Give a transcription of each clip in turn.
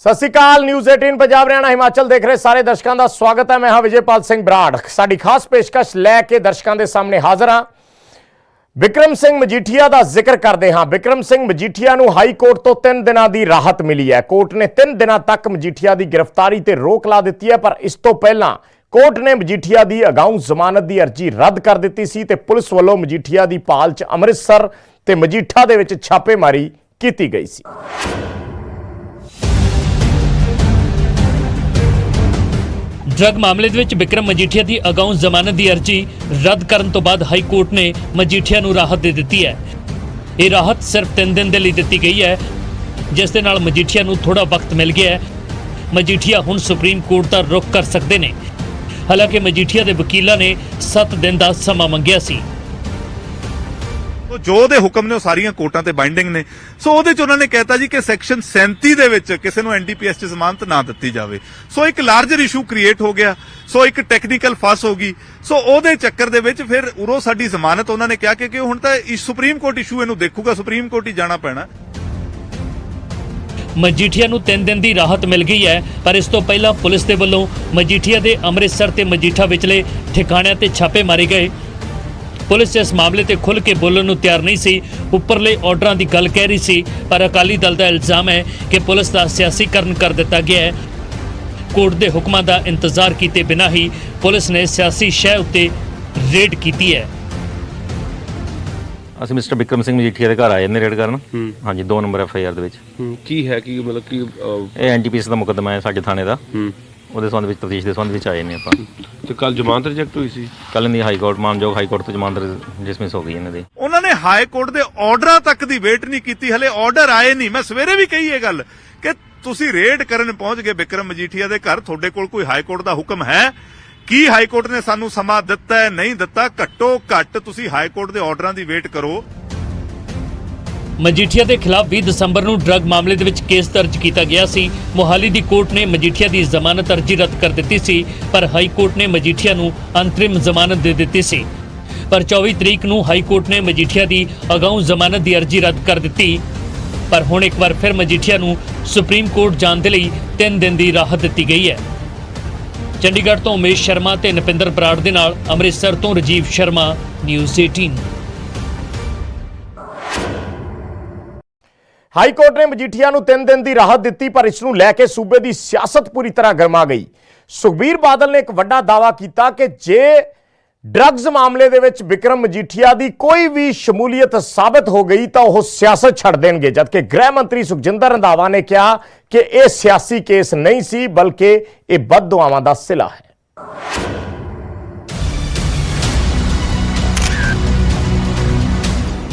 सत श्री अकाल। न्यूज़ 18 पंजाब हरियाणा हिमाचल देख रहे सारे दर्शकों का स्वागत है। मैं हाँ विजयपाल सिंह बराड़। साडी खास पेशकश लैके दर्शकों के सामने हाजिर हाँ। बिक्रम सिंह मजीठिया का जिक्र करते हाँ। बिक्रम सिंह मजीठिया नूं हाई कोर्ट तो 3 दिनों की राहत मिली है। कोर्ट ने 3 दिनों तक मजीठिया की गिरफ्तारी ते रोक ला दी है, पर इस तो पहला कोर्ट ने मजीठिया की अगाऊ जमानत की अर्जी रद्द कर दी सी ते पुलिस वालों मजीठिया की भाल च अमृतसर ते मजीठा दे विच छापेमारी की गई सी। ड्रग मामले ਦੇ ਵਿੱਚ ਬਿਕਰਮ ਮਜੀਠੀਆ ਦੀ ਅਗਾਊਂ ਜ਼ਮਾਨਤ ਦੀ ਅਰਜ਼ੀ ਰੱਦ ਕਰਨ ਤੋਂ ਬਾਅਦ ਹਾਈ ਕੋਰਟ ਨੇ ਮਜੀਠੀਆ ਨੂੰ ਰਾਹਤ ਦੇ ਦਿੱਤੀ ਹੈ। ਇਹ ਰਾਹਤ ਸਿਰਫ 3 ਦਿਨ ਦੇ ਲਈ ਦਿੱਤੀ ਗਈ ਹੈ, ਜਿਸ ਦੇ ਨਾਲ ਮਜੀਠੀਆ ਨੂੰ ਥੋੜਾ ਵਕਤ ਮਿਲ ਗਿਆ ਹੈ। ਮਜੀਠੀਆ ਹੁਣ ਸੁਪਰੀਮ ਕੋਰਟ ਦਾ ਰੁਖ ਕਰ ਸਕਦੇ ਨੇ। ਹਾਲਾਂਕਿ ਮਜੀਠੀਆ ਦੇ ਵਕੀਲਾਂ ਨੇ 7 ਦਿਨ ਦਾ ਸਮਾਂ ਮੰਗਿਆ ਸੀ। तो जो दे हुक्म ने सारियां कोर्टां ते बाइंडिंग ने, सो ਉਹਦੇ ਚ ਉਹਨਾਂ ਨੇ ਕਹਿਤਾ ਜੀ ਕਿ ਸੈਕਸ਼ਨ 37 ਦੇ ਵਿੱਚ ਕਿਸੇ ਨੂੰ ਐਨਡੀਪੀਐਸ ਚ ਜ਼ਮਾਨਤ ਨਾ ਦਿੱਤੀ ਜਾਵੇ। ਸੋ ਇੱਕ ਲਾਰਜਰ ਇਸ਼ੂ ਕ੍ਰੀਏਟ ਹੋ ਗਿਆ, ਸੋ ਇੱਕ ਟੈਕਨੀਕਲ ਫਸ ਹੋ ਗਈ। ਸੋ ਉਹਦੇ ਚੱਕਰ ਦੇ ਵਿੱਚ ਫਿਰ ਉਰੋਂ ਸਾਡੀ ਜ਼ਮਾਨਤ ਉਹਨਾਂ ਨੇ ਕਿਹਾ ਕਿ ਹੁਣ ਤਾਂ ਸੁਪਰੀਮ ਕੋਰਟ ਇਸ਼ੂ ਇਹਨੂੰ ਦੇਖੂਗਾ, ਸੁਪਰੀਮ ਕੋਰਟ ਹੀ ਜਾਣਾ ਪੈਣਾ। ਮਜੀਠੀਆ ਨੂੰ 3 ਦਿਨ ਦੀ ਰਾਹਤ ਮਿਲ ਗਈ ਹੈ, ਪਰ ਇਸ ਤੋਂ ਪਹਿਲਾਂ ਪੁਲਿਸ ਦੇ ਵੱਲੋਂ ਮਜੀਠੀਆ ਦੇ ਅੰਮ੍ਰਿਤਸਰ ਤੇ ਮਜੀਠਾ ਵਿਚਲੇ ਠਿਕਾਣਿਆਂ ਤੇ ਛਾਪੇ ਮਾਰੇ ਗਏ। पुलिस इस मामले ते खुल के बोलने को तैयार नहीं सी। उपरले ऑर्डर की गल कह रही सी, पर अकाली दल का इल्जाम है कि पुलिस का सियासीकरण कर दिता गया है। कोर्ट के हुक्मां का इंतजार किए बिना ही पुलिस ने सियासी शह उत्ते रेड की है। ਅਸੀਂ ਮਿਸਟਰ ਬਿਕਰਮ ਸਿੰਘ ਮਜੀਠੀਆ ਦੇ ਘਰ ਆਏ ਨੇ ਰੇਡ ਕਰਨ। ਹਾਂਜੀ 2 ਨੰਬਰ ਐਫਆਈਆਰ ਦੇ ਵਿੱਚ ਕੀ ਹੈ ਕਿ ਮਤਲਬ ਕਿ ਇਹ ਐਨਟੀਪੀਐਸ ਦਾ ਮੁਕੱਦਮਾ ਹੈ ਸਾਡੇ ਥਾਣੇ ਦਾ। ਉਹਦੇ ਸੰਬੰਧ ਵਿੱਚ ਤਫਤੀਸ਼ ਦੇ ਸੰਬੰਧ ਵਿੱਚ ਆਏ ਨੇ ਆਪਾਂ। ਤੇ ਕੱਲ ਜ਼ਮਾਨਤ ਰਿਜੈਕਟ ਹੋਈ ਸੀ। ਕੱਲ ਦੀ ਹਾਈ ਕੋਰਟ ਮਾਨਯੋਗ ਹਾਈ ਕੋਰਟ ਤੋਂ ਜ਼ਮਾਨਤ ਡਿਸਮਿਸ ਹੋ ਗਈ ਇਹਨਾਂ ਦੀ। ਉਹਨਾਂ ਨੇ ਹਾਈ ਕੋਰਟ ਦੇ ਆਰਡਰਾਂ ਤੱਕ ਦੀ ਵੇਟ ਨਹੀਂ ਕੀਤੀ, ਹਲੇ ਆਰਡਰ ਆਏ ਨਹੀਂ। ਮੈਂ ਸਵੇਰੇ ਵੀ ਕਹੀ ਇਹ ਗੱਲ ਕਿ ਤੁਸੀਂ ਰੇਡ ਕਰਨ ਪਹੁੰਚ ਗਏ ਬਿਕਰਮ ਮਜੀਠੀਆ ਦੇ ਘਰ, ਤੁਹਾਡੇ ਕੋਲ ਕੋਈ ਹਾਈ ਕੋਰਟ ਦਾ ਹੁਕਮ ਹੈ? ਕੀ ਹਾਈ ਕੋਰਟ ਨੇ ਸਾਨੂੰ ਸਮਾਂ ਦਿੱਤਾ ਹੈ, ਨਹੀਂ ਦਿੱਤਾ? ਘੱਟੋ ਘੱਟ ਤੁਸੀਂ ਹਾਈ ਕੋਰਟ ਦੇ ਆਰਡਰਾਂ ਦੀ ਵੇਟ ਕਰੋ। ਮਜੀਠੀਆ ਦੇ ਖਿਲਾਫ 20 ਦਸੰਬਰ ਨੂੰ ਡਰੱਗ ਮਾਮਲੇ ਦੇ ਵਿੱਚ ਕੇਸ ਦਰਜ ਕੀਤਾ ਗਿਆ ਸੀ। ਮੋਹਾਲੀ ਦੀ ਕੋਰਟ ਨੇ ਮਜੀਠੀਆ ਦੀ ਜ਼ਮਾਨਤ ਅਰਜ਼ੀ ਰੱਦ ਕਰ ਦਿੱਤੀ ਸੀ, ਪਰ ਹਾਈ ਕੋਰਟ ਨੇ ਮਜੀਠੀਆ ਨੂੰ ਅੰਤਰਿਮ ਜ਼ਮਾਨਤ ਦੇ ਦਿੱਤੀ ਸੀ। ਪਰ 24 ਤਰੀਕ ਨੂੰ ਹਾਈ ਕੋਰਟ ਨੇ ਮਜੀਠੀਆ ਦੀ ਅਗਾਊਂ ਜ਼ਮਾਨਤ ਦੀ ਅਰਜ਼ੀ ਰੱਦ ਕਰ ਦਿੱਤੀ। ਪਰ ਹੁਣ ਇੱਕ ਵਾਰ ਫਿਰ ਮਜੀਠੀਆ ਨੂੰ ਸੁਪਰੀਮ ਕੋਰਟ ਜਾਣ ਦੇ ਲਈ 3 ਦਿਨ ਦੀ ਰਾਹਤ ਦਿੱਤੀ ਗਈ ਹੈ। ਚੰਡੀਗੜ੍ਹ ਤੋਂ ਉਮੇਸ਼ ਸ਼ਰਮਾ ਤੇ ਨਪਿੰਦਰ ਬਰਾੜ ਦੇ ਨਾਲ ਅੰਮ੍ਰਿਤਸਰ ਤੋਂ Rajiv Sharma, news 18। High court ने मजीठिया नूं 3 दिन की राहत दी, पर इसनूं लैके सूबे की सियासत पूरी तरह गरमा गई। सुखबीर बादल ने एक वड्डा दावा किया कि जे ड्रग्स मामले दे विच बिक्रम मजीठिया की कोई भी शमूलीयत साबित हो गई तो वह सियासत छड़ देंगे, जबकि गृह मंत्री सुखजिंदर रंधावा ने कहा कि यह सियासी केस नहीं सी, बल्कि यह बददुआवां दा सिला है।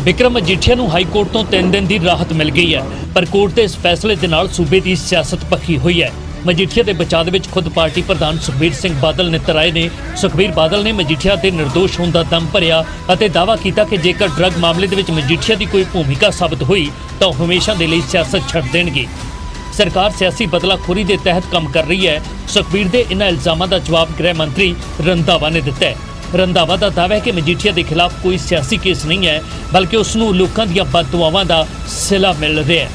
ਬਿਕਰਮ ਮਜੀਠੀਆ ਨੂੰ ਹਾਈ ਕੋਰਟ ਤੋਂ 3 ਦਿਨ ਦੀ ਰਾਹਤ ਮਿਲ ਗਈ ਹੈ, ਪਰ ਕੋਰਟ ਦੇ ਇਸ ਫੈਸਲੇ ਦੇ ਨਾਲ ਸੂਬੇ ਦੀ ਸਿਆਸਤ ਪੱਖੀ ਹੋਈ ਹੈ। ਮਜੀਠੀਆ ਦੇ ਬਚਾਅ ਦੇ ਵਿੱਚ ਖੁਦ ਪਾਰਟੀ ਪ੍ਰਧਾਨ ਸੁਖਬੀਰ ਸਿੰਘ ਬਾਦਲ ਨੇ ਤਰਾਏ ਨੇ। ਸੁਖਬੀਰ ਬਾਦਲ ਨੇ ਮਜੀਠੀਆ ਦੇ ਨਿਰਦੋਸ਼ ਹੋਣ ਦਾ ਦਮ ਭਰਿਆ ਅਤੇ ਦਾਅਵਾ ਕੀਤਾ ਕਿ ਜੇਕਰ ਡਰੱਗ ਮਾਮਲੇ ਦੇ ਵਿੱਚ ਮਜੀਠੀਆ ਦੀ ਕੋਈ ਭੂਮਿਕਾ ਸਾਬਤ ਹੋਈ ਤਾਂ ਉਹ ਹਮੇਸ਼ਾ ਦੇ ਲਈ ਸਿਆਸਤ ਛੱਡ ਦੇਣਗੇ। ਸਰਕਾਰ ਸਿਆਸੀ ਬਦਲਾਖੋਰੀ ਦੇ ਤਹਿਤ ਕੰਮ ਕਰ ਰਹੀ ਹੈ। ਸੁਖਬੀਰ ਦੇ ਇਹਨਾਂ ਇਲਜ਼ਾਮਾਂ ਦਾ ਜਵਾਬ ਗ੍ਰਹਿ ਮੰਤਰੀ ਰੰਧਾਵਾ ਨੇ ਦਿੱਤਾ ਹੈ। ਰੰਧਾਵਾ ਦਾ ਦਾਅਵਾ ਹੈ ਕਿ ਮਜੀਠੀਆ ਦੇ ਖਿਲਾਫ ਕੋਈ ਸਿਆਸੀ ਕੇਸ ਨਹੀਂ ਹੈ, ਬਲਕਿ ਉਸ ਨੂੰ ਲੋਕਾਂ ਦੀਆਂ ਬਦਦੁਆਵਾਂ ਦਾ ਸਿਲਾ ਮਿਲ ਰਿਹਾ ਹੈ।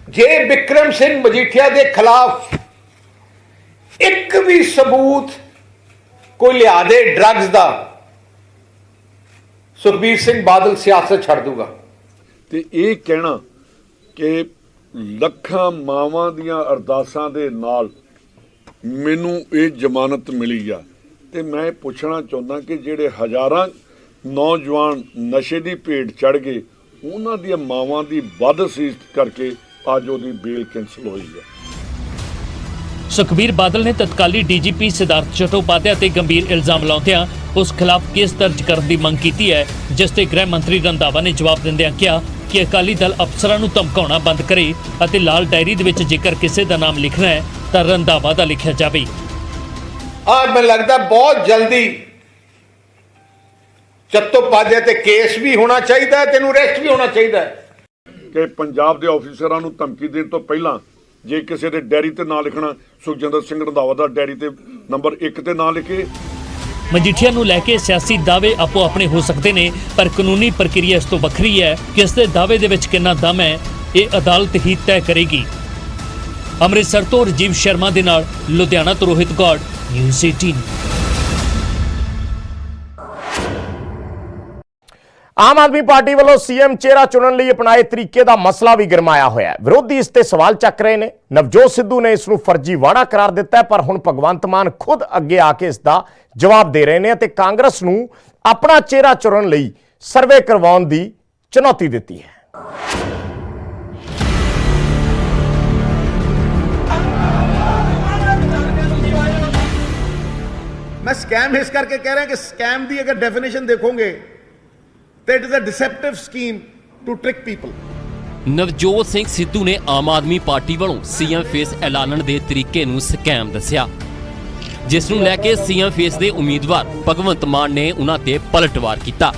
ਜੇ ਬਿਕਰਮ ਸਿੰਘ ਮਜੀਠੀਆ ਦੇ ਖਿਲਾਫ ਇੱਕ ਵੀ ਸਬੂਤ ਕੋਈ ਲਿਆ ਦੇ ਡਰੱਗਸ ਦਾ, ਸੁਖਬੀਰ ਸਿੰਘ ਬਾਦਲ ਸਿਆਸਤ ਛੱਡ ਦੂਗਾ। ਤੇ ਇਹ ਕਹਿਣਾ ਕਿ ਲੱਖਾਂ ਮਾਵਾਂ ਦੀਆਂ ਅਰਦਾਸਾਂ ਦੇ ਨਾਲ ਮੈਨੂੰ ਇਹ ਜ਼ਮਾਨਤ ਮਿਲੀ ਆ, ਤੇ ਮੈਂ ਪੁੱਛਣਾ ਚਾਹੁੰਦਾ ਕਿ ਜਿਹੜੇ ਹਜ਼ਾਰਾਂ ਨੌਜਵਾਨ ਨਸ਼ੇ ਦੀ ਭੇਟ ਚੜ ਗਏ, ਉਹਨਾਂ ਦੀਆਂ ਮਾਵਾਂ ਦੀ ਬਦਅਸੀਸ ਕਰਕੇ ਅੱਜ ਉਹਦੀ ਬੇਲ ਕੈਂਸਲ ਹੋਈ ਹੈ। ਸੁਖਬੀਰ ਬਾਦਲ ਨੇ ਤਤਕਾਲੀ ਡੀਜੀਪੀ ਸਿਧਾਰਥ ਚਟੋਪਾਧਿਆਏ ਤੇ ਗੰਭੀਰ ਇਲਜ਼ਾਮ ਲਾਉਂਦਿਆਂ ਉਸ ਖਿਲਾਫ ਕੇਸ ਦਰਜ ਕਰਨ ਦੀ ਮੰਗ ਕੀਤੀ ਹੈ, ਜਿਸ ਤੇ ਗ੍ਰਹਿ ਮੰਤਰੀ ਰੰਧਾਵਾ ਨੇ ਜਵਾਬ ਦਿੰਦਿਆਂ ਕਿਹਾ ਕਿ ਅਕਾਲੀ ਦਲ ਅਫਸਰਾਂ ਨੂੰ ਧਮਕਾਉਣਾ ਬੰਦ ਕਰੇ ਅਤੇ ਲਾਲ ਡਾਇਰੀ ਦੇ ਵਿੱਚ ਜੇਕਰ ਕਿਸੇ ਦਾ ਨਾਮ ਲਿਖਣਾ ਹੈ ਤਾਂ ਰੰਧਾਵਾ ਦਾ ਲਿਖਿਆ ਜਾਵੇ। ਮੈਨੂੰ ਲੱਗਦਾ ਬਹੁਤ ਜਲਦੀ ਚਟੋਪਾਧਿਆਏ ਤੇ ਕੇਸ ਵੀ ਹੋਣਾ ਚਾਹੀਦਾ ਹੈ, ਤੈਨੂੰ ਅਰੈਸਟ ਵੀ ਹੋਣਾ ਚਾਹੀਦਾ ਹੈ। ਕਿ ਪੰਜਾਬ ਦੇ ਆਫੀਸਰਾਂ ਨੂੰ ਧਮਕੀ ਦੇਣ ਤੋਂ ਪਹਿਲਾਂ ਜੇ ਕਿਸੇ ਦੇ ਡੈਰੀ ਤੇ ਨਾਂ ਲਿਖਣਾ, ਸੁਖਜਿੰਦਰ ਸਿੰਘ ਰੰਧਾਵਾ ਦਾ ਡੈਰੀ ਤੇ ਨੰਬਰ 1 ਤੇ ਨਾਂ ਲਿਖੇ। ਮਜੀਠੀਆ ਨੂੰ ਲੈ ਕੇ ਸਿਆਸੀ ਦਾਅਵੇ ਆਪੋ ਆਪਣੇ ਹੋ ਸਕਦੇ ਨੇ, ਪਰ ਕਾਨੂੰਨੀ ਪ੍ਰਕਿਰਿਆ ਇਸ ਤੋਂ ਵੱਖਰੀ ਹੈ। ਕਿਸ ਦੇ ਦਾਅਵੇ ਦੇ ਵਿੱਚ ਕਿੰਨਾ ਦਮ ਹੈ, ਇਹ ਅਦਾਲਤ ਹੀ ਤੈਅ ਕਰੇਗੀ। ਅੰਮ੍ਰਿਤਸਰ ਤੋਂ ਰਜੀਵ ਸ਼ਰਮਾ ਦੇ ਨਾਲ ਲੁਧਿਆਣਾ ਤੋਂ ਰੋਹਿਤ ਗੌੜ, ਨਿਊਜ਼ 18। ਆਮ ਆਦਮੀ ਪਾਰਟੀ ਵੱਲੋਂ ਸੀਐਮ ਚਿਹਰਾ ਚੁਣਨ ਲਈ ਅਪਣਾਏ ਤਰੀਕੇ ਦਾ ਮਸਲਾ ਵੀ ਗਰਮਾਇਆ ਹੋਇਆ ਹੈ। ਵਿਰੋਧੀ ਇਸ ਤੇ ਸਵਾਲ ਚੱਕ ਰਹੇ ਨੇ। ਨਵਜੋਤ ਸਿੱਧੂ ਨੇ ਇਸ ਨੂੰ ਫਰਜ਼ੀ ਵਾੜਾ ਕਰਾਰ ਦਿੱਤਾ ਹੈ, ਪਰ ਹੁਣ ਭਗਵੰਤ ਮਾਨ ਖੁਦ ਅੱਗੇ ਆ ਕੇ ਇਸ ਦਾ ਜਵਾਬ ਦੇ ਰਹੇ ਨੇ ਅਤੇ ਕਾਂਗਰਸ ਨੂੰ ਆਪਣਾ ਚਿਹਰਾ ਚੁਣਨ ਲਈ ਸਰਵੇ ਕਰਵਾਉਣ ਦੀ ਚੁਣੌਤੀ ਦਿੱਤੀ ਹੈ। मैं स्कैम इस करके कह रहा है कि स्कैम की अगर डेफिनेशन देखोगे तो it is a deceptive scheme to trick people. Navjot Singh Sidhu ਨੇ ਆਮ ਆਦਮੀ ਪਾਰਟੀ ਵੱਲੋਂ ਸੀਐਮ ਫੇਸ ਐਲਾਨਣ ਦੇ ਤਰੀਕੇ ਨੂੰ ਸਕੈਮ ਦੱਸਿਆ, ਜਿਸ ਨੂੰ ਲੈ ਕੇ ਸੀਐਮ ਫੇਸ ਦੇ ਉਮੀਦਵਾਰ ਭਗਵੰਤ ਮਾਨ ਨੇ ਉਹਨਾਂ ਤੇ ਪਲਟਵਾਰ ਕੀਤਾ।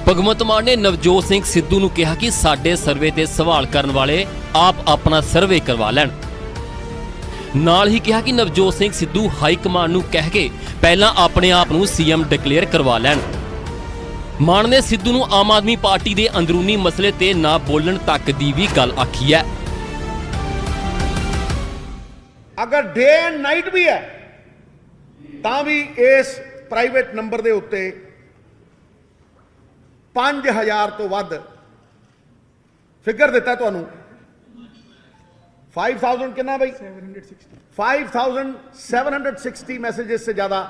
ਭਗਵੰਤ ਮਾਨ ਨੇ ਨਵਜੋਤ ਸਿੰਘ ਸਿੱਧੂ ਨੂੰ ਕਿਹਾ ਕਿ ਸਾਡੇ ਸਰਵੇ ਤੇ ਸਵਾਲ ਕਰਨ ਵਾਲੇ ਆਪ ਆਪਣਾ ਸਰਵੇ ਕਰਵਾ ਲੈਣ। ਨਾਲ ਹੀ ਕਿਹਾ ਕਿ ਨਵਜੋਤ ਸਿੰਘ ਸਿੱਧੂ ਹਾਈ ਕਮਾਂਡ ਨੂੰ ਕਹਿ ਕੇ ਪਹਿਲਾਂ ਆਪਣੇ ਆਪ ਨੂੰ ਸੀਐਮ ਡਿਕਲੇਅਰ ਕਰਵਾ ਲੈਣ। ਮਾਨ ਨੇ ਸਿੱਧੂ ਨੂੰ ਆਮ ਆਦਮੀ ਪਾਰਟੀ ਦੇ ਅੰਦਰੂਨੀ ਮਸਲੇ ਤੇ ਨਾ ਬੋਲਣ ਤੱਕ ਦੀ ਵੀ ਗੱਲ ਆਖੀ ਹੈ। अगर डे एंड नाइट भी है ਤਾਂ ਵੀ ਇਸ ਪ੍ਰਾਈਵੇਟ ਨੰਬਰ ਦੇ ਉੱਤੇ 5000 ਤੋਂ ਵੱਧ ਫਿਗਰ ਦਿੱਤਾ ਤੁਹਾਨੂੰ। 5000 कितना भाई 5760 मैसेजेस से ज्यादा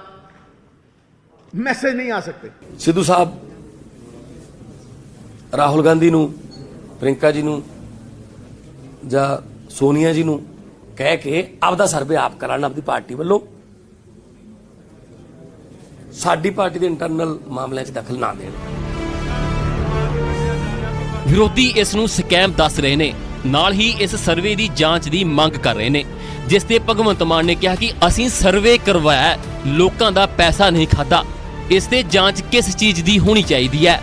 मैसेज नहीं आ सकते। ਸਿੱਧੂ ਸਾਹਿਬ ਰਾਹੁਲ ਗਾਂਧੀ ਨੂੰ, ਪ੍ਰਿੰਕਾ ਜੀ ਨੂੰ ਜਾਂ ਸੋਨੀਆ ਜੀ ਨੂੰ ਕਹਿ ਕੇ ਆਪਦਾ ਸਰਵੇ ਆਪ ਕਰਾਉਣ ਆਪਦੀ ਪਾਰਟੀ ਵੱਲੋਂ, ਸਾਡੀ ਪਾਰਟੀ ਦੇ ਇੰਟਰਨਲ ਮਾਮਲਿਆਂ 'ਚ ਦਖਲ ਨਾ ਦੇਣ। ਵਿਰੋਧੀ ਇਸ ਨੂੰ ਸਕੈਮ ਦੱਸ ਰਹੇ ਨੇ, ਨਾਲ ਹੀ ਇਸ ਸਰਵੇ ਦੀ ਜਾਂਚ ਦੀ ਮੰਗ ਕਰ ਰਹੇ ਨੇ, ਜਿਸ ਤੇ ਭਗਵੰਤ ਮਾਨ ਨੇ ਕਿਹਾ ਕਿ ਅਸੀਂ ਸਰਵੇ ਕਰਵਾਇਆ, ਲੋਕਾਂ ਦਾ ਪੈਸਾ ਨਹੀਂ ਖਾਧਾ। ਇਸ ਤੇ ਜਾਂਚ ਕਿਸ ਚੀਜ਼ ਦੀ ਹੋਣੀ ਚਾਹੀਦੀ ਹੈ?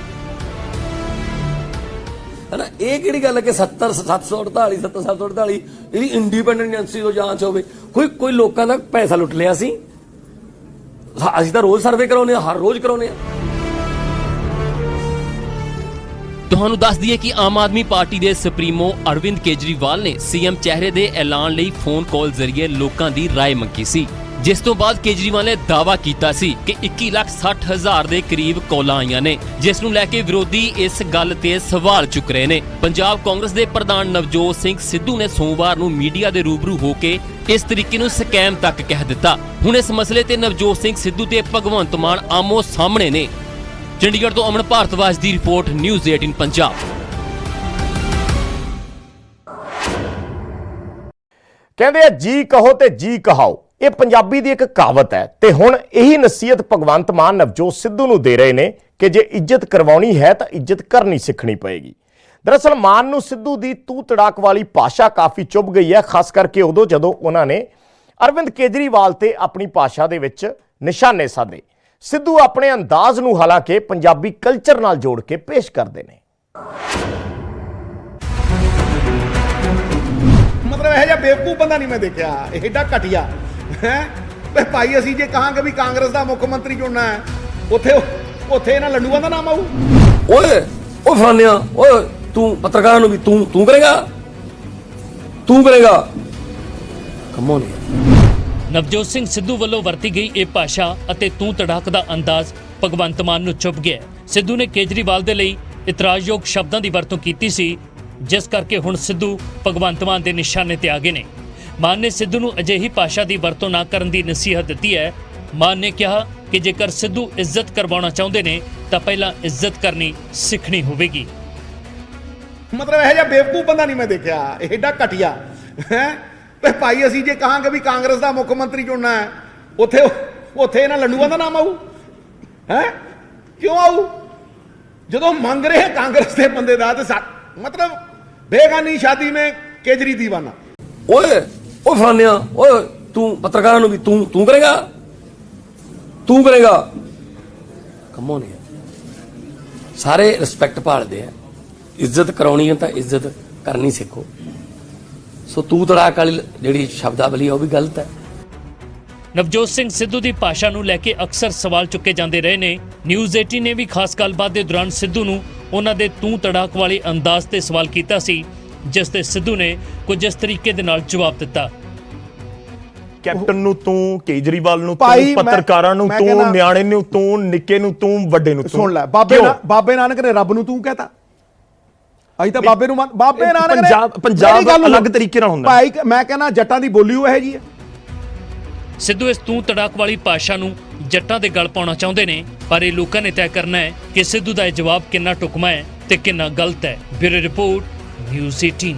ਹਨਾ, ਇਹ ਕਿਹੜੀ ਗੱਲ ਹੈ ਕਿ 748 ਇਹਦੀ ਇੰਡੀਪੈਂਡੈਂਟ ਏਜੰਸੀ ਤੋਂ ਜਾਂਚ ਹੋਵੇ? ਕੋਈ ਲੋਕਾਂ ਦਾ ਪੈਸਾ ਲੁੱਟ ਲਿਆ ਸੀ? ਅਸੀਂ ਤਾਂ ਰੋਜ਼ ਸਰਵੇ ਕਰਾਉਂਦੇ ਹਾਂ, ਹਰ ਰੋਜ਼ ਕਰਾਉਂਦੇ ਹਾਂ। ਤੁਹਾਨੂੰ ਦੱਸ ਦਈਏ ਕਿ ਆਮ ਆਦਮੀ ਪਾਰਟੀ ਦੇ ਸੁਪਰੀਮੋ ਅਰਵਿੰਦ ਕੇਜਰੀਵਾਲ ਨੇ ਸੀਐਮ ਚਿਹਰੇ ਦੇ ਐਲਾਨ ਲਈ ਫੋਨ ਕਾਲ ਜ਼ਰੀਏ ਲੋਕਾਂ ਦੀ ਰਾਏ ਮੰਗੀ ਸੀ, ਜਿਸ ਤੋਂ ਬਾਅਦ ਕੇਜਰੀਵਾਲ ਨੇ ਦਾਅਵਾ ਕੀਤਾ ਸੀ ਕਿ 21,60,000 ਦੇ ਕਰੀਬ ਕਾਲਾਂ ਆਈਆਂ ਨੇ, ਜਿਸ ਨੂੰ ਲੈ ਕੇ ਵਿਰੋਧੀ ਇਸ ਗੱਲ ਤੇ ਸਵਾਲ ਚੁੱਕ ਰਹੇ ਨੇ। ਪੰਜਾਬ ਕਾਂਗਰਸ ਦੇ ਪ੍ਰਧਾਨ ਨਵਜੋਤ ਸਿੰਘ ਸਿੱਧੂ ਨੇ ਸੋਮਵਾਰ ਨੂੰ ਮੀਡੀਆ ਦੇ ਰੂਬਰੂ ਹੋ ਕੇ ਇਸ ਤਰੀਕੇ ਨੂੰ ਸਕੈਮ ਤੱਕ ਕਹਿ ਦਿੱਤਾ। ਹੁਣ ਇਸ ਮਸਲੇ ਤੇ ਨਵਜੋਤ ਸਿੰਘ ਸਿੱਧੂ ਤੇ ਭਗਵੰਤ ਮਾਨ ਆਮੋ ਸਾਹਮਣੇ ਨੇ। ਚੰਡੀਗੜ੍ਹ ਤੋਂ ਅਮਨ ਭਾਰਤਵਾਜ ਦੀ ਰਿਪੋਰਟ, ਨਿਊਜ਼ 18 ਪੰਜਾਬ। ਕਹਿੰਦੇ ਆ ਜੀ ਕਹੋ ਤੇ ਜੀ ਕਹਾਓ, ਇਹ ਪੰਜਾਬੀ ਦੀ ਇੱਕ ਕਹਾਵਤ ਹੈ ਤੇ ਹੁਣ ਇਹੀ ਨਸੀਹਤ ਭਗਵੰਤ ਮਾਨ ਨਵਜੋਤ ਸਿੱਧੂ ਨੂੰ ਦੇ ਰਹੇ ਨੇ ਕਿ ਜੇ ਇੱਜ਼ਤ ਕਰਵਾਉਣੀ ਹੈ ਤਾਂ ਇੱਜ਼ਤ ਕਰਨੀ ਸਿੱਖਣੀ ਪਏਗੀ। ਦਰਅਸਲ ਮਾਨ ਨੂੰ ਸਿੱਧੂ ਦੀ ਤੂ ਤੜਾਕ ਵਾਲੀ ਭਾਸ਼ਾ ਕਾਫੀ ਚੁੱਭ ਗਈ ਹੈ, ਖਾਸ ਕਰਕੇ ਉਦੋਂ ਜਦੋਂ ਉਹਨਾਂ ਨੇ ਅਰਵਿੰਦ ਕੇਜਰੀਵਾਲ ਤੇ ਆਪਣੀ ਭਾਸ਼ਾ ਦੇ ਵਿੱਚ ਨਿਸ਼ਾਨੇ ਸਾਧੇ। ਸਿੱਧੂ ਆਪਣੇ ਅੰਦਾਜ਼ ਨੂੰ ਹਾਲਾਂਕਿ ਪੰਜਾਬੀ ਕਲਚਰ ਨਾਲ ਜੋੜ ਕੇ ਪੇਸ਼ ਕਰਦੇ ਨੇ। मतलब यह बेवकूफ बंदा नहीं मैं देखा, एडा घटिया है भाई। असी जे कहांगे भी कांग्रेस का मुख्य मंत्री चुनना है, उथे इन्हां लंडूआं दा नाम आऊ। ਓਏ ਉਹ ਫਲਾਨਿਆ, ਓਏ ਤੂੰ ਪੱਤਰਕਾਰਾਂ ਨੂੰ ਵੀ ਤੂੰ ਕਰੇਗਾ ਕੰਮ ਔਨ। ਨਵਜੋਤ ਸਿੰਘ ਸਿੱਧੂ ਵੱਲੋਂ ਵਰਤੀ ਗਈ ਇਹ ਭਾਸ਼ਾ ਅਤੇ ਤੂੰ ਤੜਾਕ ਦਾ ਅੰਦਾਜ਼ ਭਗਵੰਤ ਮਾਨ ਨੂੰ ਚੁੱਭ ਗਿਆ। ਸਿੱਧੂ ਨੇ ਕੇਜਰੀਵਾਲ ਦੇ ਲਈ ਇਤਰਾਜ਼ਯੋਗ ਸ਼ਬਦਾਂ ਦੀ ਵਰਤੋਂ ਕੀਤੀ ਸੀ, ਜਿਸ ਕਰਕੇ ਹੁਣ ਸਿੱਧੂ ਭਗਵੰਤ ਮਾਨ ਦੇ ਨਿਸ਼ਾਨੇ ਤੇ ਆ ਗਏ ਨੇ। ਮਾਨ ਨੇ ਸਿੱਧੂ ਨੂੰ ਅਜਿਹੀ ਭਾਸ਼ਾ ਦੀ ਵਰਤੋਂ ਨਾ ਕਰਨ ਦੀ ਨਸੀਹਤ ਦਿੱਤੀ ਹੈ। ਮਾਨ ਨੇ ਕਿਹਾ ਕਿ ਜੇਕਰ ਸਿੱਧੂ ਇੱਜ਼ਤ ਕਰਵਾਉਣਾ ਚਾਹੁੰਦੇ ਨੇ ਤਾਂ ਪਹਿਲਾਂ ਇੱਜ਼ਤ ਕਰਨੀ ਸਿੱਖਣੀ ਹੋਵੇਗੀ। मतलब यह बेवकूफ बंदा नहीं मैं देखा, एडा घटिया है भाई। असी जे कहांगे भी कांग्रेस का मुख्य मंत्री चुनना है, उथे इन्हां लंडूआं दा नाम आऊ है? क्यों आऊ? जो मंग रहे हैं कांग्रेस के बंदे दा ते मतलब बेगानी शादी में केजरी दीवाना। ਓਏ ਉਹ ਫਲਾਨਿਆ, ਓਏ ਤੂੰ ਪੱਤਰਕਾਰਾਂ ਨੂੰ ਵੀ ਤੂੰ ਕਰੇਗਾ ਕੰਮ ਔਨ। ਸਾਰੇ ਰਿਸਪੈਕਟ ਭਾਲਦੇ ਆ, ਇੱਜ਼ਤ ਕਰਾਉਣੀ ਹੈ ਤਾਂ ਇੱਜ਼ਤ ਕਰਨੀ ਸਿੱਖੋ। ਸੋ ਤੂੰ ਤੜਾਕ ਵਾਲੀ ਜਿਹੜੀ ਸ਼ਬਦਾਵਲੀ ਹੈ ਉਹ ਵੀ ਗਲਤ ਹੈ। ਨਵਜੋਤ ਸਿੰਘ ਸਿੱਧੂ ਦੀ ਭਾਸ਼ਾ ਨੂੰ ਲੈ ਕੇ ਅਕਸਰ ਸਵਾਲ ਚੁੱਕੇ ਜਾਂਦੇ ਰਹੇ ਨੇ। ਨਿਊਜ਼ 18 ਨੇ ਵੀ ਖਾਸ ਗੱਲਬਾਤ ਦੇ ਦੌਰਾਨ ਸਿੱਧੂ ਨੂੰ ਉਹਨਾਂ ਦੇ ਤੂੰ ਤੜਾਕ ਵਾਲੇ ਅੰਦਾਜ਼ ਤੇ ਸਵਾਲ ਕੀਤਾ ਸੀ। ਜਿਸ ਤੇ ਸਿੱਧੂ ਨੇ ਕੁਝ ਇਸ ਤਰੀਕੇ ਦੇ ਨਾਲ ਜਵਾਬ ਦਿੱਤਾ। ਕੈਪਟਨ ਨੂੰ ਤੂੰ, ਕੇਜਰੀਵਾਲ ਨੂੰ ਭਾਈ, ਤੂੰ, ਪੱਤਰਕਾਰਾਂ ਨੂੰ ਮੈਂ ਤੂੰ, ਕਹਿੰਦਾ- ਨਿਆਣੇ ਨੂੰ ਤੂੰ, ਨਿੱਕੇ ਨੂੰ ਤੂੰ, ਵੱਡੇ ਨੂੰ ਤੂੰ। ਸੁਣ ਲੈ, ਕਿਉਂ? ਬਾਬੇ ਨਾਨਕ ਨੇ ਰੱਬ ਨੂੰ ਤੂੰ ਕਹਤਾ। ਅਸੀਂ ਤਾਂ ਬਾਬੇ ਨੂੰ ਬਾਬੇ ਨਾਨਕ ਨੇ ਪੰਜਾਬ ਮੇਰੀ ਗੱਲ ਨੂੰ- ਅਲੱਗ ਤਰੀਕੇ ਨਾਲ ਹੁੰਦਾ। ਭਾਈ ਮੈਂ ਕਹਿੰਦਾ ਜੱਟਾਂ ਦੀ ਬੋਲੀ ਉਹ ਹੈ ਜੀ। ਸਿੱਧੂ ਇਸ ਤੂੰ ਤੜਾਕ ਵਾਲੀ ਭਾਸ਼ਾ ਨੂੰ ਜੱਟਾਂ ਦੇ ਗਲ ਪਾਉਣਾ ਚਾਹੁੰਦੇ ਨੇ, ਪਰ ਇਹ ਲੋਕਾਂ ਨੇ ਤੈਅ ਕਰਨਾ ਹੈ ਕਿ ਸਿੱਧੂ ਦਾ ਇਹ ਜਵਾਬ ਕਿੰਨਾ ਢੁਕਵਾਂ ਹੈ ਤੇ ਕਿੰਨਾ ਗਲਤ ਹੈ। Bureau report, news 18।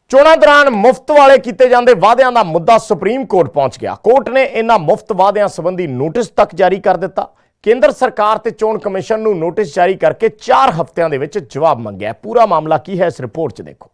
ਚੋਣਾਂ ਦੌਰਾਨ ਮੁਫਤ ਵਾਲੇ ਕੀਤੇ ਜਾਂਦੇ ਵਾਅਦਿਆਂ ਦਾ ਮੁੱਦਾ ਸੁਪਰੀਮ ਕੋਰਟ ਪਹੁੰਚ ਗਿਆ। ਕੋਰਟ ਨੇ ਇਹਨਾਂ ਮੁਫਤ ਵਾਅਦਿਆਂ ਸੰਬੰਧੀ ਨੋਟਿਸ ਤੱਕ ਜਾਰੀ ਕਰ ਦਿੱਤਾ। ਕੇਂਦਰ ਸਰਕਾਰ ਤੇ ਚੋਣ ਕਮਿਸ਼ਨ ਨੂੰ ਨੋਟਿਸ ਜਾਰੀ ਕਰਕੇ 4 ਹਫ਼ਤਿਆਂ ਦੇ ਵਿੱਚ ਜਵਾਬ ਮੰਗਿਆ। ਪੂਰਾ ਮਾਮਲਾ ਕੀ ਹੈ, ਇਸ ਰਿਪੋਰਟ 'ਚ ਦੇਖੋ।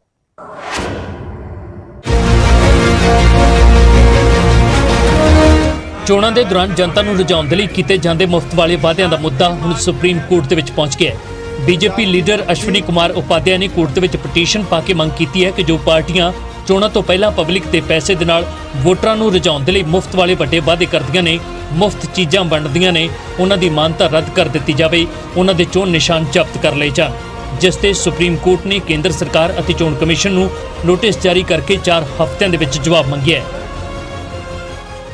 ਚੋਣਾਂ ਦੇ ਦੌਰਾਨ ਜਨਤਾ ਨੂੰ ਰੁਝਾਉਣ ਦੇ ਲਈ ਕੀਤੇ ਜਾਂਦੇ ਮੁਫਤ ਵਾਲੇ ਵਾਅਦਿਆਂ ਦਾ ਮੁੱਦਾ ਹੁਣ ਸੁਪਰੀਮ ਕੋਰਟ ਦੇ ਵਿੱਚ ਪਹੁੰਚ ਗਿਆ ਹੈ। ਬੀਜੇਪੀ ਲੀਡਰ ਅਸ਼ਵਨੀ ਕੁਮਾਰ ਉਪਾਧਿਆ ਨੇ ਕੋਰਟ ਦੇ ਵਿੱਚ ਪਟੀਸ਼ਨ ਪਾ ਕੇ ਮੰਗ ਕੀਤੀ ਹੈ ਕਿ ਜੋ ਪਾਰਟੀਆਂ ਚੋਣਾਂ ਤੋਂ ਪਹਿਲਾਂ ਪਬਲਿਕ ਦੇ ਪੈਸੇ ਦੇ ਨਾਲ ਵੋਟਰਾਂ ਨੂੰ ਰੁਝਾਉਣ ਦੇ ਲਈ ਮੁਫਤ ਵਾਲੇ ਵੱਡੇ ਵਾਅਦੇ ਕਰਦੀਆਂ ਨੇ, ਮੁਫਤ ਚੀਜ਼ਾਂ ਵੰਡਦੀਆਂ ਨੇ, ਉਹਨਾਂ ਦੀ ਮਾਨਤਾ ਰੱਦ ਕਰ ਦਿੱਤੀ ਜਾਵੇ, ਉਹਨਾਂ ਦੇ ਚੋਣ ਨਿਸ਼ਾਨ ਜ਼ਬਤ ਕਰ ਲਏ ਜਾਣ। ਜਿਸ ਤੇ ਸੁਪਰੀਮ ਕੋਰਟ ਨੇ ਕੇਂਦਰ ਸਰਕਾਰ ਅਤੇ ਚੋਣ ਕਮਿਸ਼ਨ ਨੂੰ ਨੋਟਿਸ ਜਾਰੀ ਕਰਕੇ 4 ਹਫ਼ਤਿਆਂ ਦੇ ਵਿੱਚ ਜਵਾਬ ਮੰਗਿਆ ਹੈ।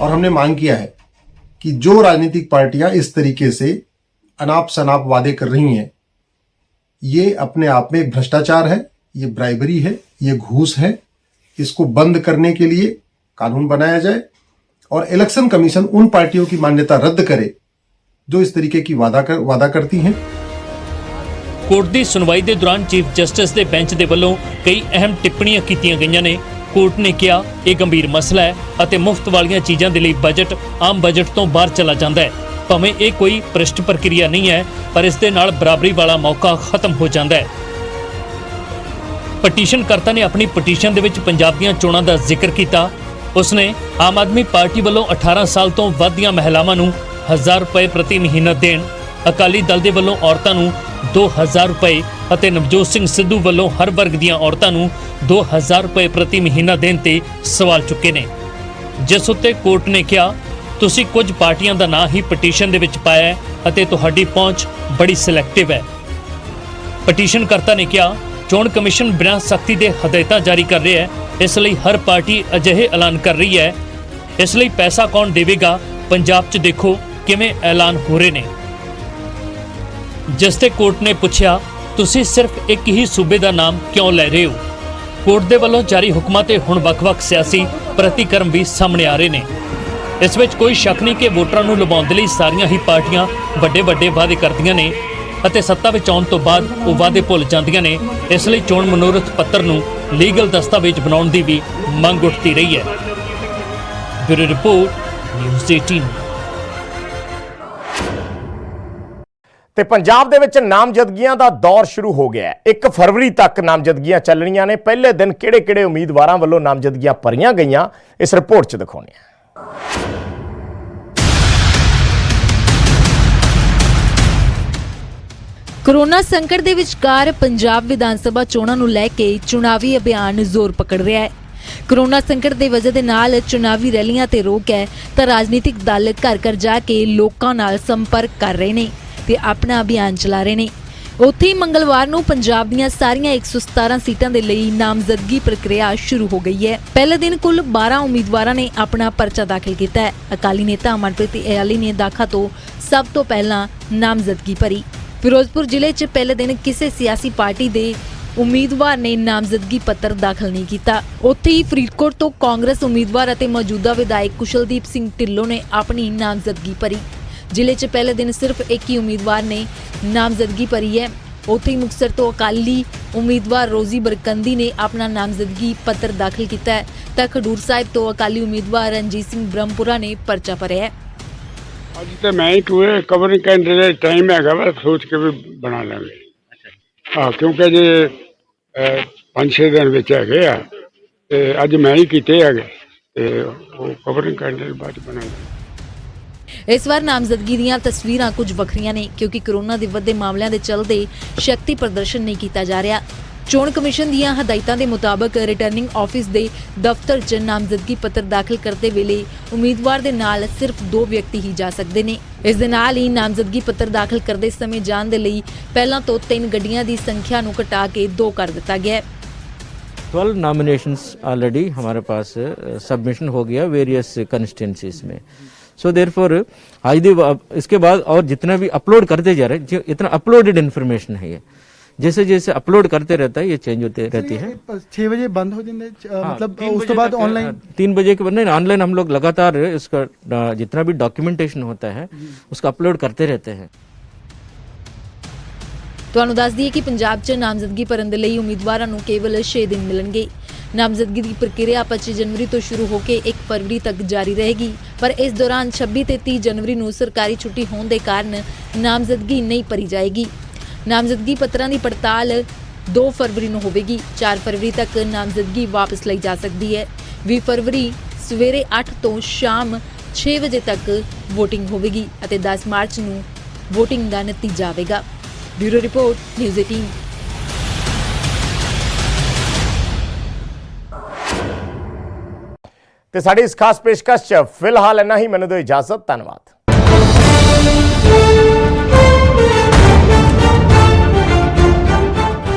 और हमने मांग किया है कि जो राजनीतिक पार्टियां इस तरीके से अनाप शनाप वादे कर रही हैं, ये अपने आप में एक भ्रष्टाचार है, ये ब्राइबरी है, ये घूस है। इसको बंद करने के लिए कानून बनाया जाए और इलेक्शन कमीशन उन पार्टियों की मान्यता रद्द करे जो इस तरीके की वादा करती हैं। ਕੋਰਟ ਦੀ ਸੁਣਵਾਈ ਦੇ ਦੌਰਾਨ ਚੀਫ ਜਸਟਿਸ ਦੇ ਬੈਂਚ ਦੇ ਵੱਲੋਂ ਕਈ ਅਹਿਮ ਟਿੱਪਣੀਆਂ ਕੀਤੀਆਂ ਗਈਆਂ ਨੇ। ਕੋਰਟ ਨੇ ਕਿਹਾ ਇਹ ਗੰਭੀਰ ਮਸਲਾ ਹੈ ਅਤੇ ਮੁਫਤ ਵਾਲੀਆਂ ਚੀਜ਼ਾਂ ਦੇ ਲਈ ਬਜਟ ਆਮ ਬਜਟ ਤੋਂ ਬਾਹਰ ਚਲਾ ਜਾਂਦਾ ਹੈ। ਭਾਵੇਂ ਇਹ ਕੋਈ ਭ੍ਰਿਸ਼ਟ ਪ੍ਰਕਿਰਿਆ ਨਹੀਂ ਹੈ, ਪਰ ਇਸ ਦੇ ਨਾਲ ਬਰਾਬਰੀ ਵਾਲਾ ਮੌਕਾ ਖਤਮ ਹੋ ਜਾਂਦਾ ਹੈ। ਪਟੀਸ਼ਨਕਰਤਾ ਨੇ ਆਪਣੀ ਪਟੀਸ਼ਨ ਦੇ ਵਿੱਚ ਪੰਜਾਬ ਦੀਆਂ ਚੋਣਾਂ ਦਾ ਜ਼ਿਕਰ ਕੀਤਾ। ਉਸਨੇ ਆਮ ਆਦਮੀ ਪਾਰਟੀ ਵੱਲੋਂ 18 ਸਾਲ ਤੋਂ ਵੱਧ ਦੀਆਂ ਮਹਿਲਾਵਾਂ ਨੂੰ 1000 ਰੁਪਏ ਪ੍ਰਤੀ ਮਹੀਨਾ ਦੇਣ, ਅਕਾਲੀ ਦਲ ਦੇ ਵੱਲੋਂ ਔਰਤਾਂ ਨੂੰ 2000 ਰੁਪਏ ਅਤੇ ਨਵਜੋਤ ਸਿੰਘ ਸਿੱਧੂ ਵੱਲੋਂ ਹਰ ਵਰਗ ਦੀਆਂ ਔਰਤਾਂ ਨੂੰ 2000 ਰੁਪਏ ਪ੍ਰਤੀ ਮਹੀਨਾ ਦੇਣ ਤੇ ਸਵਾਲ ਚੁੱਕੇ ਨੇ। ਜਿਸ ਉੱਤੇ ਕੋਰਟ ਨੇ ਕਿਹਾ ਤੁਸੀਂ ਕੁਝ ਪਾਰਟੀਆਂ ਦਾ ਨਾਂ ਹੀ ਪਟੀਸ਼ਨ ਦੇ ਵਿੱਚ ਪਾਇਆ ਹੈ ਅਤੇ ਤੁਹਾਡੀ ਪਹੁੰਚ ਬੜੀ ਸਿਲੈਕਟਿਵ ਹੈ। ਪਟੀਸ਼ਨਕਰਤਾ ਨੇ ਕਿਹਾ ਚੋਣ ਕਮਿਸ਼ਨ ਬਿਨਾਂ ਸਖਤੀ ਦੇ ਹਦਾਇਤਾਂ ਜਾਰੀ ਕਰ ਰਿਹਾ ਹੈ, ਇਸ ਲਈ ਹਰ ਪਾਰਟੀ ਅਜਿਹੇ ਐਲਾਨ ਕਰ ਰਹੀ ਹੈ। ਇਸ ਲਈ ਪੈਸਾ ਕੌਣ ਦੇਵੇਗਾ, ਪੰਜਾਬ 'ਚ ਦੇਖੋ ਕਿਵੇਂ ਐਲਾਨ ਹੋ ਰਹੇ ਨੇ। ਜਿਸ ਤੇ ਕੋਰਟ ਨੇ ਪੁੱਛਿਆ ਤੁਸੀਂ ਸਿਰਫ ਇੱਕ ਹੀ ਸੂਬੇ ਦਾ ਨਾਮ ਕਿਉਂ ਲੈ ਰਹੇ ਹੋ। ਕੋਰਟ ਦੇ ਵੱਲੋਂ ਜਾਰੀ ਹੁਕਮਾਂ ਤੇ ਹੁਣ ਵੱਖ-ਵੱਖ ਸਿਆਸੀ ਪ੍ਰਤੀਕਰਮ ਵੀ ਸਾਹਮਣੇ ਆ ਰਹੇ ਨੇ। ਇਸ ਵਿੱਚ ਕੋਈ ਸ਼ੱਕ ਨਹੀਂ ਕਿ ਵੋਟਰਾਂ ਨੂੰ ਲੁਭਾਉਣ ਦੇ ਲਈ ਸਾਰੀਆਂ ਹੀ ਪਾਰਟੀਆਂ ਵੱਡੇ-ਵੱਡੇ ਵਾਅਦੇ ਕਰਦੀਆਂ ਨੇ ਅਤੇ ਸੱਤਾ ਵਿੱਚ ਆਉਣ ਤੋਂ ਬਾਅਦ ਉਹ ਵਾਅਦੇ ਭੁੱਲ ਜਾਂਦੀਆਂ ਨੇ। ਇਸ ਲਈ ਚੋਣ ਮਨੋਰਥ ਪੱਤਰ ਨੂੰ ਲੀਗਲ ਦਸਤਾਵੇਜ਼ ਬਣਾਉਣ ਦੀ ਵੀ ਮੰਗ ਉੱਠਦੀ ਰਹੀ ਹੈ। Bureau report, news 18। ਤੇ ਪੰਜਾਬ ਦੇ ਵਿੱਚ ਨਾਮਜ਼ਦਗੀਆਂ ਦਾ ਦੌਰ ਸ਼ੁਰੂ ਹੋ ਗਿਆ ਹੈ। 1 ਫਰਵਰੀ ਤੱਕ ਨਾਮਜ਼ਦਗੀਆਂ ਚੱਲਣੀਆਂ ਨੇ। ਪਹਿਲੇ ਦਿਨ ਕਿਹੜੇ-ਕਿਹੜੇ ਉਮੀਦਵਾਰਾਂ ਵੱਲੋਂ ਨਾਮਜ਼ਦਗੀਆਂ ਭਰੀਆਂ ਗਈਆਂ, ਇਸ ਰਿਪੋਰਟ 'ਚ ਦਿਖਾਉਂਦੇ ਹਾਂ। ਕੋਰੋਨਾ ਸੰਕਟ ਦੇ ਵਿਚਕਾਰ ਪੰਜਾਬ ਵਿਧਾਨ ਸਭਾ ਚੋਣਾਂ ਨੂੰ ਲੈ ਕੇ ਚੁਣਾਵੀ ਅਭਿਆਨ ਜ਼ੋਰ ਪਕੜ ਰਿਹਾ ਹੈ। ਕੋਰੋਨਾ ਸੰਕਟ ਦੇ ਵਜ੍ਹਾ ਦੇ ਨਾਲ ਚੁਣਾਵੀ ਰੈਲੀਆਂ ਤੇ ਰੋਕ ਹੈ ਤਾਂ ਰਾਜਨੀਤਿਕ ਦਲ ਘਰ-ਘਰ ਜਾ ਕੇ ਲੋਕਾਂ ਨਾਲ ਸੰਪਰਕ ਕਰ ਰਹੇ ਨੇ ਤੇ ਆਪਣਾ ਅਭਿਆਨ ਚਲਾ ਰਹੇ ਨੇ। ਉੱਥੇ ਹੀ ਮੰਗਲਵਾਰ ਨੂੰ ਪੰਜਾਬ ਦੀਆਂ ਸਾਰੀਆਂ 117 ਸੀਟਾਂ ਦੇ ਲਈ ਨਾਮਜ਼ਦਗੀ ਪ੍ਰਕਿਰਿਆ ਸ਼ੁਰੂ ਹੋ ਗਈ ਹੈ। ਪਹਿਲੇ ਦਿਨ ਕੁੱਲ 12 ਉਮੀਦਵਾਰਾਂ ਨੇ ਆਪਣਾ ਪਰਚਾ ਦਾਖਲ ਕੀਤਾ ਹੈ। ਅਕਾਲੀ ਨੇਤਾ ਅਮਰਪ੍ਰੀਤ ਇਆਲੀ ਨੇ ਦਾਖਾ ਤੋਂ ਸਭ ਤੋਂ ਪਹਿਲਾਂ ਨਾਮਜ਼ਦਗੀ ਭਰੀ। ਫਿਰੋਜ਼ਪੁਰ ਜ਼ਿਲ੍ਹੇ 'ਚ ਪਹਿਲੇ ਦਿਨ ਕਿਸੇ ਸਿਆਸੀ ਪਾਰਟੀ ਦੇ ਉਮੀਦਵਾਰ ਨੇ ਨਾਮਜ਼ਦਗੀ ਪੱਤਰ ਦਾਖਲ ਨਹੀਂ ਕੀਤਾ। ਉੱਥੇ ਹੀ ਫਰੀਦਕੋਟ ਤੋਂ ਕਾਂਗਰਸ ਉਮੀਦਵਾਰ ਅਤੇ ਮੌਜੂਦਾ ਵਿਧਾਇਕ ਕੁਸ਼ਲਦੀਪ ਸਿੰਘ ਢਿੱਲੋਂ ਨੇ ਆਪਣੀ ਨਾਮਜ਼ਦਗੀ ਭਰੀ। ਜ਼ਿਲ੍ਹੇ 'ਚ ਪਹਿਲੇ ਦਿਨ ਸਿਰਫ ਇੱਕ ਹੀ ਉਮੀਦਵਾਰ ਨੇ ਨਾਮਜ਼ਦਗੀ ਭਰੀ ਹੈ। ਉੱਥੇ ਹੀ ਮੁਕਤਸਰ ਤੋਂ ਅਕਾਲੀ ਉਮੀਦਵਾਰ ਰੋਜ਼ੀ ਬਰਕੰਦੀ ਨੇ ਆਪਣਾ ਨਾਮਜ਼ਦਗੀ ਪੱਤਰ ਦਾਖਲ ਕੀਤਾ ਹੈ ਤਾਂ ਖਡੂਰ ਸਾਹਿਬ ਤੋਂ ਅਕਾਲੀ ਉਮੀਦਵਾਰ ਰਣਜੀਤ ਸਿੰਘ ਬ੍ਰਹਮਪੁਰਾ ਨੇ ਪਰਚਾ ਭਰਿਆ ਹੈ। ਅੱਜ ਤੇ ਮੈਂ ਹੀ ਟੂਏ ਕਵਰਿੰਗ ਕੈਂਡੀਡੇਟ ਟਾਈਮ ਹੈਗਾ ਵਾ, ਸੋਚ ਕੇ ਵੀ ਬਣਾ ਲਾਂਗੇ। ਹਾਂ, ਕਿਉਂਕਿ ਜੇ 5-6 ਦਿਨ ਵਿੱਚ ਹੈਗੇ ਆ ਤੇ ਅੱਜ ਮੈਂ ਹੀ ਕੀਤੇ ਹੈਗੇ ਤੇ ਉਹ ਕਵਰਿੰਗ ਕੈਂਡੀਡੇਟ ਬਾਅਦ ਬਣਾਂਗੇ। ਇਸ ਵਾਰ ਨਾਮਜ਼ਦਗੀ ਦੀਆਂ ਤਸਵੀਰਾਂ ਕੁਝ ਵੱਖਰੀਆਂ ਨੇ ਕਿਉਂਕਿ ਕੋਰੋਨਾ ਦੇ ਵੱਧਦੇ ਮਾਮਲਿਆਂ ਦੇ ਚੱਲਦੇ ਸ਼ਕਤੀ ਪ੍ਰਦਰਸ਼ਨ ਨਹੀਂ ਕੀਤਾ ਜਾ ਰਿਹਾ। ਚੋਣ ਕਮਿਸ਼ਨ ਦੀਆਂ ਹਦਾਇਤਾਂ ਦੇ ਮੁਤਾਬਕ ਰਿਟਰਨਿੰਗ ਆਫਿਸ ਦੇ ਦਫ਼ਤਰ 'ਚ ਨਾਮਜ਼ਦਗੀ ਪੱਤਰ ਦਾਖਲ ਕਰਦੇ ਵੇਲੇ ਉਮੀਦਵਾਰ ਦੇ ਨਾਲ ਸਿਰਫ 2 ਵਿਅਕਤੀ ਹੀ ਜਾ ਸਕਦੇ ਨੇ। ਇਸ ਦੇ ਨਾਲ ਹੀ ਨਾਮਜ਼ਦਗੀ ਪੱਤਰ ਦਾਖਲ ਕਰਦੇ ਸਮੇਂ ਜਾਣ ਦੇ ਲਈ ਪਹਿਲਾਂ ਤੋਂ 3 ਗੱਡੀਆਂ ਦੀ ਸੰਖਿਆ ਨੂੰ ਘਟਾ ਕੇ 2 ਕਰ ਦਿੱਤਾ ਗਿਆ ਹੈ। 12 नॉमिनेशंस ऑलरेडी हमारे पास सबमिशन हो गया वेरियस कंस्टिट्यूंसीज में। सो देयरफॉर इसके बाद और जितना भी अपलोड करते जा रहे हैं, इतना अपलोडेड इन्फॉर्मेशन है ये, जैसे जैसे अपलोड करते रहता है ये चेंज होते रहती है। 6 वजे बंद हो जाते मतलब उस तो बाद ऑनलाइन 3 बजे के बाद नहीं, ऑनलाइन हम लोग लगातार इसका जितना भी डॉक्यूमेंटेशन होता है उसका अपलोड करते रहते हैं। ਤੁਹਾਨੂੰ ਦੱਸ ਦਈਏ ਕਿ ਪੰਜਾਬ 'ਚ ਨਾਮਜ਼ਦਗੀ ਭਰਨ ਦੇ ਲਈ ਉਮੀਦਵਾਰਾਂ ਨੂੰ ਕੇਵਲ 6 ਦਿਨ ਮਿਲਣਗੇ। ਨਾਮਜ਼ਦਗੀ ਦੀ ਪ੍ਰਕਿਰਿਆ 25 ਜਨਵਰੀ ਤੋਂ ਸ਼ੁਰੂ ਹੋ ਕੇ 1 ਫਰਵਰੀ ਤੱਕ ਜਾਰੀ ਰਹੇਗੀ, ਪਰ ਇਸ ਦੌਰਾਨ 26 ਤੇ 30 ਜਨਵਰੀ ਨੂੰ ਸਰਕਾਰੀ ਛੁੱਟੀ ਹੋਣ ਦੇ ਕਾਰਨ ਨਾਮਜ਼ਦਗੀ ਨਹੀਂ ਭਰੀ ਜਾਏਗੀ। ਨਾਮਜ਼ਦਗੀ ਪੱਤਰਾਂ ਦੀ ਪੜਤਾਲ 2 ਫਰਵਰੀ ਨੂੰ ਹੋਵੇਗੀ। 4 ਫਰਵਰੀ ਤੱਕ ਨਾਮਜ਼ਦਗੀ ਵਾਪਸ ਲਈ ਜਾ ਸਕਦੀ ਹੈ। 20 ਫਰਵਰੀ ਸਵੇਰੇ 8 ਤੋਂ ਸ਼ਾਮ 6 ਵਜੇ ਤੱਕ VOTING ਹੋਵੇਗੀ ਅਤੇ 10 ਮਾਰਚ ਨੂੰ VOTING ਦਾ ਨਤੀਜਾ ਆਵੇਗਾ। Bureau report news 18। ਤੇ ਸਾਡੀ ਇਸ ਖਾਸ ਪੇਸ਼ਕਸ਼ 'ਚ ਫਿਲਹਾਲ ਇੰਨਾ ਹੀ। ਮੈਨੂੰ ਦਿਓ ਇਜਾਜ਼ਤ। ਧੰਨਵਾਦ।